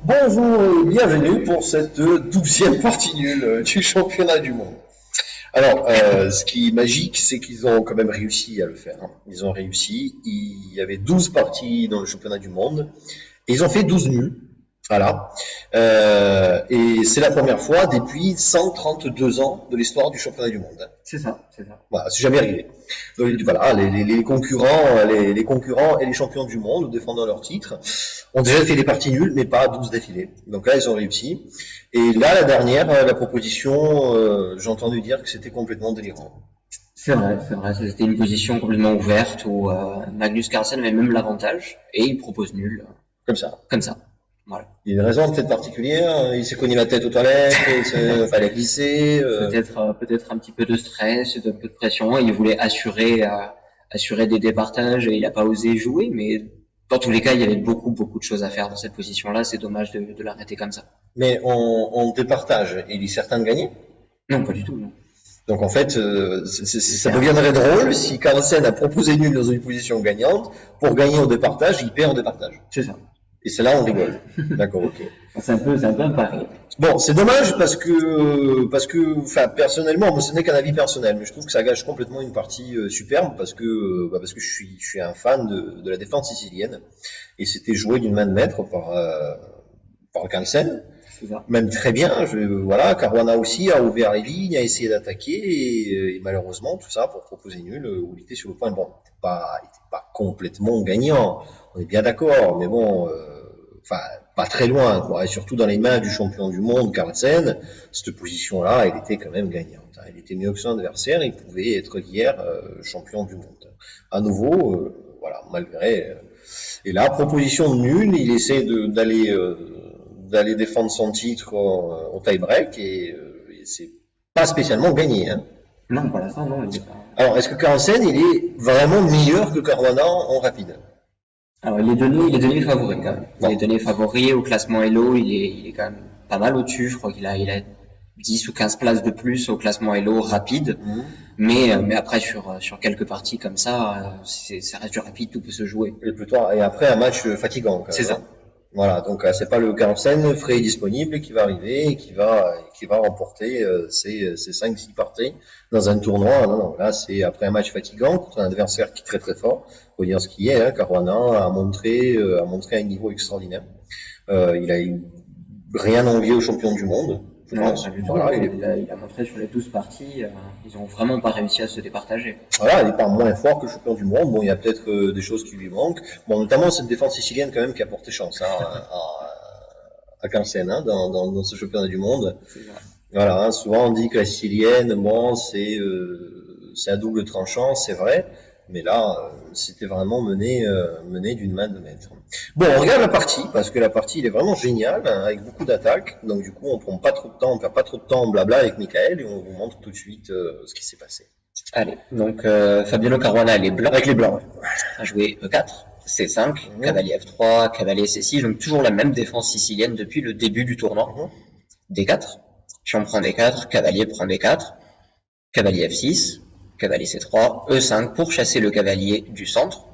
Bonjour et bienvenue pour cette 12e partie nulle du championnat du monde. Alors, ce qui est magique, c'est qu'ils ont quand même réussi à le faire, hein. Ils ont réussi. Il y avait 12 parties dans le championnat du monde. Et ils ont fait 12 nuls. Voilà. Et c'est la première fois depuis 132 ans de l'histoire du championnat du monde, hein. C'est ça, c'est ça. Voilà, c'est jamais arrivé. Donc, voilà, les concurrents, les concurrents et les champions du monde défendant leur titre ont déjà fait des parties nulles, mais pas 12 d'affilée. Donc là, ils ont réussi. Et là, la dernière, la proposition, j'ai entendu dire que c'était complètement délirant. C'est vrai, c'est vrai. C'était une position complètement ouverte où Magnus Carlsen avait même l'avantage et il propose nul, Comme ça. comme ça. Voilà. Il y a une raison peut-être particulière, il s'est cogné la tête aux toilettes, il fallait glisser. Peut-être un petit peu de stress, un peu de pression. Il voulait assurer des départages et il n'a pas osé jouer, mais dans tous les cas, il y avait beaucoup de choses à faire dans cette position-là. C'est dommage de l'arrêter comme ça. Mais on départage, il est certain de gagner. Non, pas du tout, non. Donc en fait, ça deviendrait drôle si Carlsen a proposé nul dans une position gagnante, pour gagner au départage, il perd au départage. C'est ça. Et c'est là on rigole. D'accord, ok. C'est un peu un pari. Bon, c'est dommage enfin, personnellement, moi, ce n'est qu'un avis personnel, mais je trouve que ça gâche complètement une partie superbe parce que je suis un fan de la défense sicilienne et c'était joué d'une main de maître par Carlsen. C'est ça. Même très bien, voilà, Caruana aussi a ouvert les lignes, a essayé d'attaquer et malheureusement tout ça pour proposer nul où il était sur le point. Bon, il était pas complètement gagnant, on est bien d'accord, mais bon, enfin pas très loin, quoi. Et surtout dans les mains du champion du monde, Carlsen, cette position-là, elle était quand même gagnante, hein. Il était mieux que son adversaire, il pouvait être hier champion du monde. À nouveau, voilà, malgré. Et là, proposition de nul, il essaie d'aller défendre son titre au tie-break et c'est pas spécialement gagné, hein. Non, pour l'instant, non. Alors, est-ce que Carlsen, il est vraiment meilleur que Caruana en rapide? Alors, il est donné favori, quand même. Bon. Il est donné favori au classement Elo, il est quand même pas mal au-dessus. Je crois il a 10 ou 15 places de plus au classement Elo rapide. Mais après, sur quelques parties comme ça, ça reste du rapide, tout peut se jouer. Et après, un match fatigant, quand même, C'est ça. hein. Voilà, donc c'est pas le Carlsen frais et disponible qui va arriver et qui va remporter ces 5-6 parties dans un tournoi. Non, non, là c'est après un match fatigant contre un adversaire qui est très très fort. Faut dire ce qui est, hein. Caruana a montré un niveau extraordinaire. Il a eu rien envié aux champions du monde, je Non, pense. pas du tout. Voilà, Il a montré sur les 12 parties, ils ont vraiment pas réussi à se départager. voilà, il n'est pas moins fort que le champion du monde. Bon, il y a peut-être des choses qui lui manquent. Bon, notamment cette défense sicilienne quand même qui a porté chance, hein, à Carlsen, hein, dans ce championnat du monde. Voilà, hein, souvent on dit que la sicilienne, bon, c'est à double tranchant, c'est vrai. Mais là, c'était vraiment mené d'une main de maître. Bon, on regarde la partie, parce que la partie, il est vraiment géniale, hein, avec beaucoup d'attaques. Donc du coup, on prend pas trop de temps, on perd pas trop de temps en blabla avec Michael, et on vous montre tout de suite ce qui s'est passé. Allez, donc Fabiano Caruana, les blancs, Avec les blancs, a joué E4, C5, Mhm. cavalier F3, cavalier C6, donc toujours la même défense sicilienne depuis le début du tournoi. D4, pion prend D4, cavalier prend D4, cavalier F6, cavalier C3, E5 pour chasser le cavalier du centre,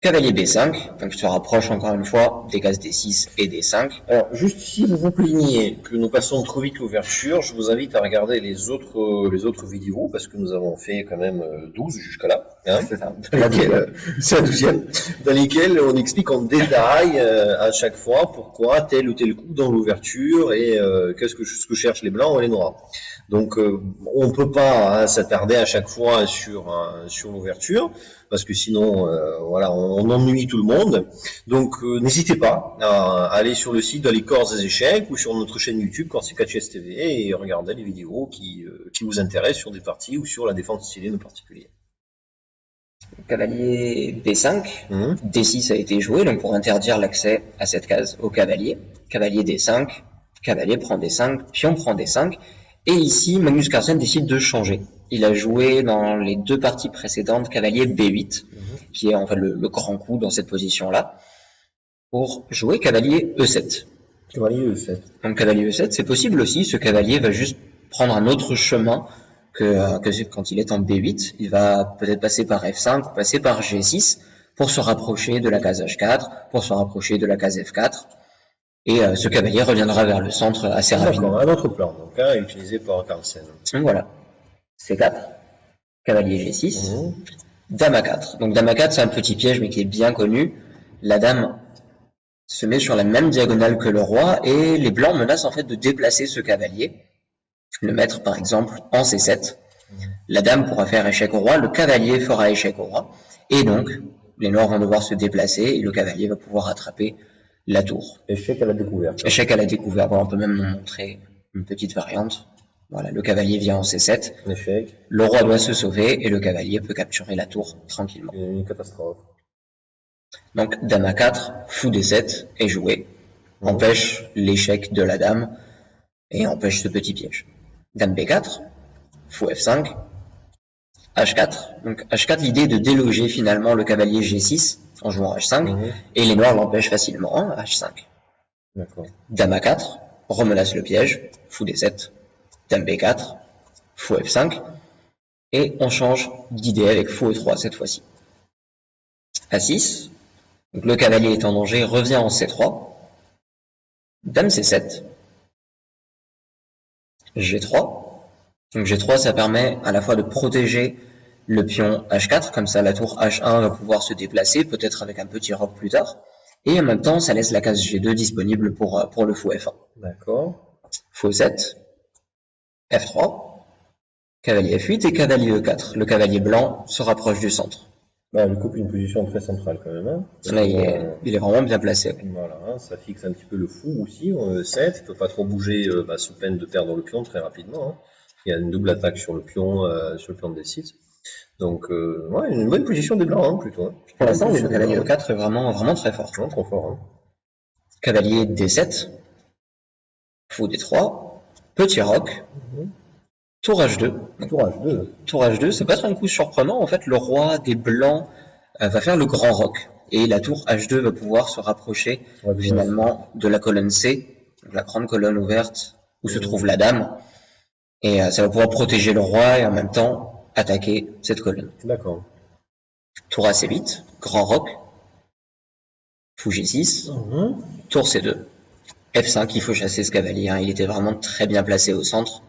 cavalier B5, donc se rapproche encore une fois des cases D6 et D5. Alors, juste si vous vous plaignez que nous passons trop vite l'ouverture, je vous invite à regarder les autres vidéos, parce que nous avons fait quand même 12 jusqu'à là, hein, C'est ça. c'est la 12e, dans lesquelles on explique en détail à chaque fois pourquoi tel ou tel coup dans l'ouverture et ce que cherchent les blancs et les noirs. Donc, on peut pas, hein, s'attarder à chaque fois sur l'ouverture, parce que sinon, voilà, on ennuie tout le monde. Donc, n'hésitez pas à aller sur le site de les Corses des échecs ou sur notre chaîne YouTube Corsica Chess TV et regarder les vidéos qui vous intéressent sur des parties ou sur la défense sicilienne en particulier. Cavalier D5, D6 a été joué, donc pour interdire l'accès à cette case au cavalier. Cavalier D5, cavalier prend D5, pion prend D5. Et ici, Magnus Carlsen décide de changer. Il a joué dans les deux parties précédentes cavalier B8, qui est en fait le grand coup dans cette position-là, pour jouer cavalier E7. Cavalier E7. Donc cavalier E7, c'est possible aussi, ce cavalier va juste prendre un autre chemin que quand il est en B8. Il va peut-être passer par F5 ou passer par G6 pour se rapprocher de la case H4, pour se rapprocher de la case F4. Et ce cavalier reviendra vers le centre assez rapidement. D'accord, un autre plan, donc, hein, utilisé par Carlsen. Donc voilà. C4, cavalier G6, dame A4. Donc dame A4, c'est un petit piège, mais qui est bien connu. La dame se met sur la même diagonale que le roi, et les blancs menacent en fait de déplacer ce cavalier, le mettre par exemple en C7. La dame pourra faire échec au roi, le cavalier fera échec au roi, et donc les noirs vont devoir se déplacer, et le cavalier va pouvoir attraper la tour. Échec à la découverte. Échec à la découverte. Bon, on peut même montrer une petite variante. Voilà, le cavalier vient en C7. Échec. Le roi doit se sauver et le cavalier peut capturer la tour tranquillement. Une catastrophe. Donc dame A4, fou D7 est joué. Empêche l'échec de la dame et empêche ce petit piège. Dame B4, fou F5, H4. Donc H4, l'idée est de déloger finalement le cavalier G6 en jouant H5 et les noirs l'empêchent facilement, hein, H5. D'accord. Dame A4, remenace le piège, fou D7, dame B4, fou F5, et on change d'idée avec fou E3 cette fois-ci. A6, donc le cavalier est en danger, revient en C3, dame C7, G3, donc G3 ça permet à la fois de protéger le pion H4, comme ça la tour H1 va pouvoir se déplacer, peut-être avec un petit roc plus tard, et en même temps ça laisse la case G2 disponible pour le fou F1. D'accord. Fou E7, F3, cavalier F8 et cavalier E4. Le cavalier blanc se rapproche du centre. Bah, il coupe une position très centrale quand même. Hein. Là, il est vraiment bien placé. Voilà, hein, ça fixe un petit peu le fou aussi. 7, il ne peut pas trop bouger sous peine de perdre le pion très rapidement. Hein. Il y a une double attaque sur le pion de D6. Donc, ouais, une bonne position des blancs, hein, plutôt. Hein. Pour l'instant, le cavalier E4 est vraiment, vraiment très fort. Non, trop fort. Hein. Cavalier D7, fou D3, petit roc, tour H2. Tour H2. Tour H2, ça peut être un coup surprenant. En fait, le roi des blancs va faire le grand roc. Et la tour H2 va pouvoir se rapprocher finalement de la colonne C, la grande colonne ouverte où se trouve la dame. Et ça va pouvoir protéger le roi et en même temps attaquer cette colonne. D'accord. Tour AC8, grand roc, fou G6, tour C2, F5, il faut chasser ce cavalier, hein. Il était vraiment très bien placé au centre.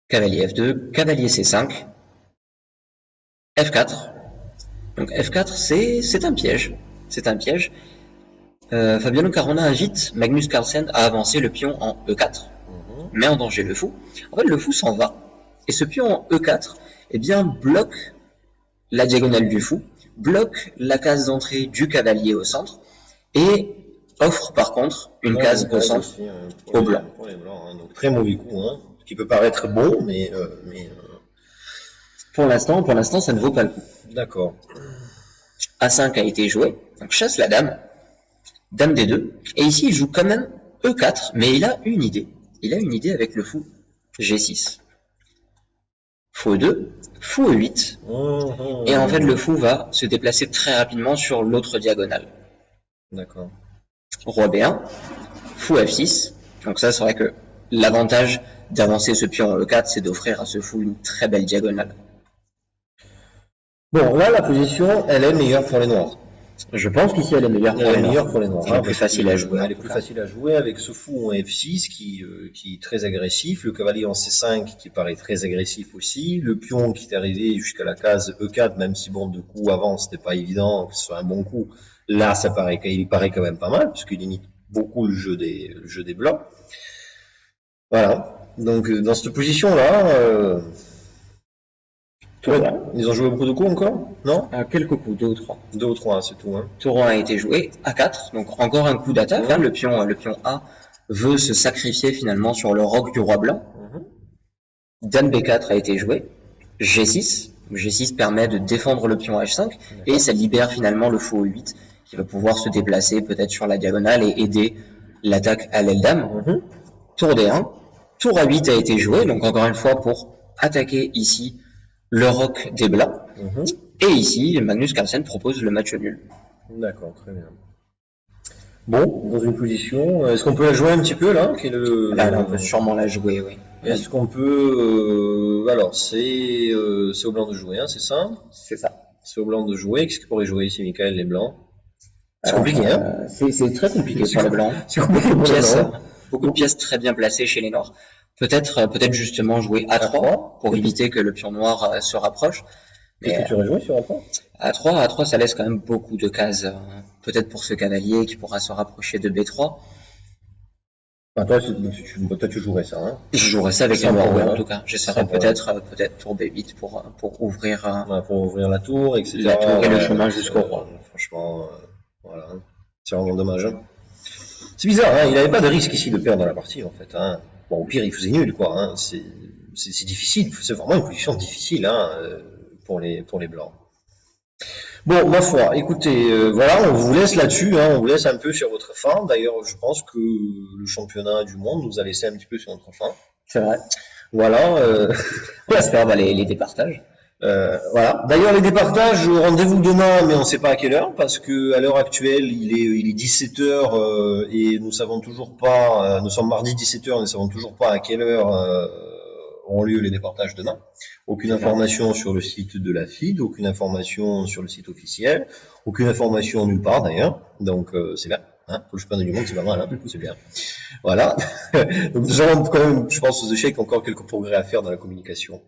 Cavalier F2, cavalier C5, F4. Donc F4, c'est un piège. C'est un piège. Fabiano Caruana invite Magnus Carlsen à avancer le pion en E4, met en danger le fou. En fait, le fou s'en va. Et ce pion en E4, eh bien, bloque la diagonale du fou, bloque la case d'entrée du cavalier au centre, et offre par contre une case au centre aussi, au blanc. Pour les blancs, hein. Donc, très mauvais coup, hein. Qui peut paraître bon, mais pour l'instant, ça ne vaut pas le coup. D'accord. A5 a été joué, donc chasse la dame, dame D2, et ici il joue quand même E4, mais il a une idée. Il a une idée avec le fou G6. Fou E2, fou E8, et en fait le fou va se déplacer très rapidement sur l'autre diagonale. D'accord. Roi B1, fou F6, donc ça c'est vrai que l'avantage d'avancer ce pion en E4, c'est d'offrir à ce fou une très belle diagonale. Bon, là, la position, elle est meilleure pour les noirs. Je pense qu'ici, elle est meilleure pour les noirs. Elle est plus facile à jouer. Elle est plus facile à jouer avec ce fou en F6 qui est très agressif, le cavalier en C5 qui paraît très agressif aussi, le pion qui est arrivé jusqu'à la case E4, même si bon, de coup, avant, c'était pas évident que ce soit un bon coup. Là, il paraît quand même pas mal, puisqu'il limite beaucoup le jeu des blancs. Voilà. Donc, dans cette position-là, ils ont joué beaucoup de coups encore? Non? Quelques coups, 2 ou 3. 2 ou 3, c'est tout. Hein. Tour 1 a été joué, A4, donc encore un coup d'attaque. Hein, le pion A veut se sacrifier finalement sur le roc du roi blanc. Dame B4 a été joué, G6. G6 permet de défendre le pion H5, et ça libère finalement le fou E8, qui va pouvoir se déplacer peut-être sur la diagonale et aider l'attaque à l'aile dame. Tour D1, tour A8 a été joué, donc encore une fois pour attaquer ici le roc des blancs. Et ici, Magnus Carlsen propose le match nul. D'accord, très bien. Bon, dans une position, est-ce qu'on peut la jouer un petit peu là Là, on peut sûrement la jouer, oui. Est-ce qu'on peut... alors, c'est au blanc de jouer, hein, c'est ça? C'est ça. C'est au blanc de jouer. Qu'est-ce qu'il pourrait jouer ici, Michael, les blancs? C'est compliqué, hein? C'est très compliqué pour les blancs. C'est compliqué pour les Blancs. Beaucoup de pièces très bien placées chez les noirs. Peut-être justement jouer A3 pour éviter que le pion noir se rapproche. Qu'est-ce que tu aurais joué sur A3? A3, ça laisse quand même beaucoup de cases. Peut-être pour ce cavalier qui pourra se rapprocher de B3. Enfin, toi, tu jouerais ça, hein? Je jouerais ça avec les Sans noirs, problème. en tout cas. J'essaierais Sans problème. peut-être tour B8 pour ouvrir Ouais, pour ouvrir la tour, etc. la tour et le chemin jusqu'au roi. Franchement, voilà. C'est vraiment dommage, hein. C'est bizarre, hein. Il n'avait pas de risque ici de perdre la partie, en fait, hein. Bon, au pire, il faisait nul, quoi, hein. C'est difficile. C'est vraiment une position difficile, hein, pour les blancs. Bon, ma foi, écoutez, voilà, on vous laisse là-dessus, hein, on vous laisse un peu sur votre faim. D'ailleurs, je pense que le championnat du monde nous a laissé un petit peu sur notre faim. C'est vrai. Voilà. On espère les départages. Voilà. D'ailleurs, les départages, rendez-vous demain, mais on ne sait pas à quelle heure, parce que à l'heure actuelle, il est 17h et nous savons toujours pas. Nous sommes mardi 17h, nous ne savons toujours pas à quelle heure auront lieu les départages demain. Aucune information sur le site de la FIDE, aucune information sur le site officiel, aucune information nulle part d'ailleurs. Donc c'est bien. Hein, pour le championnat du monde, c'est pas mal, hein, c'est bien. Voilà. Donc nous avons quand même, je pense, aux échecs encore quelques progrès à faire dans la communication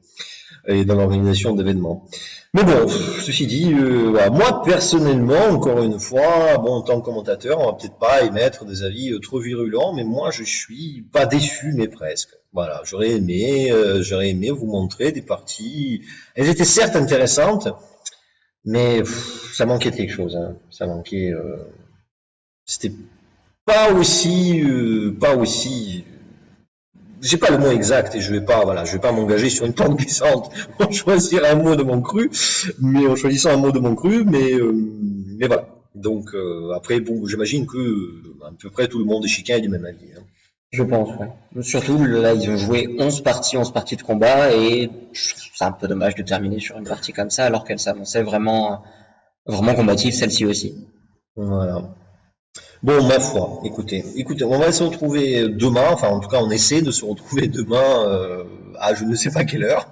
et dans l'organisation d'événements. Mais bon, ceci dit, voilà, moi personnellement, encore une fois, bon, en tant que commentateur, on va peut-être pas émettre des avis trop virulents, mais moi je suis pas déçu, mais presque. Voilà, j'aurais aimé vous montrer des parties. Elles étaient certes intéressantes, mais ça manquait de quelque chose. Hein. Ça manquait. C'était pas aussi. J'ai pas le mot exact et je vais pas m'engager sur une pente glissante en choisir un mot de mon cru, mais en choisissant un mot de mon cru, mais voilà. Donc après, bon, j'imagine que à peu près tout le monde est chacun est du même avis. Hein. Je pense, ouais. Surtout, là, ils ont joué 11 parties de combat et c'est un peu dommage de terminer sur une partie comme ça alors qu'elle s'annonçait vraiment combative, celle-ci aussi. Voilà. Bon, ma foi, écoutez, on va se retrouver demain, enfin en tout cas on essaie de se retrouver demain à je ne sais pas quelle heure.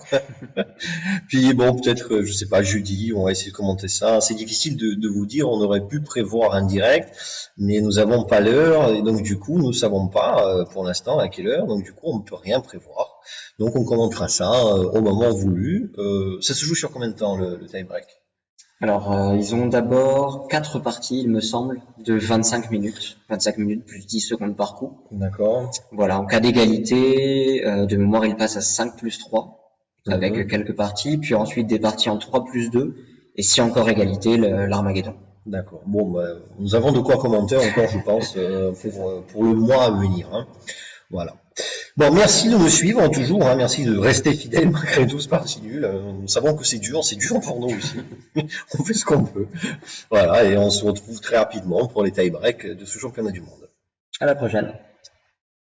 Puis bon, peut-être, je sais pas, jeudi, on va essayer de commenter ça. C'est difficile de vous dire, on aurait pu prévoir un direct, mais nous n'avons pas l'heure, et donc du coup nous ne savons pas pour l'instant à quelle heure, donc du coup on ne peut rien prévoir. Donc on commentera ça au moment voulu. Ça se joue sur combien de temps le tie-break? Alors, ils ont d'abord 4 parties, il me semble, de 25 minutes. 25 minutes plus 10 secondes par coup. D'accord. Voilà, en cas d'égalité, de mémoire, il passe à 5 plus 3, avec quelques parties, puis ensuite des parties en 3 plus 2, et si encore égalité, l'Armageddon. D'accord. Bon, bah, nous avons de quoi commenter encore, je pense, pour le mois à venir. Hein. Voilà. Bon, merci de me suivre toujours, hein, merci de rester fidèle malgré tout ce parti nul. Nous savons que c'est dur pour nous aussi. On fait ce qu'on peut. Voilà, et on se retrouve très rapidement pour les tie-breaks de ce championnat du monde. À la prochaine.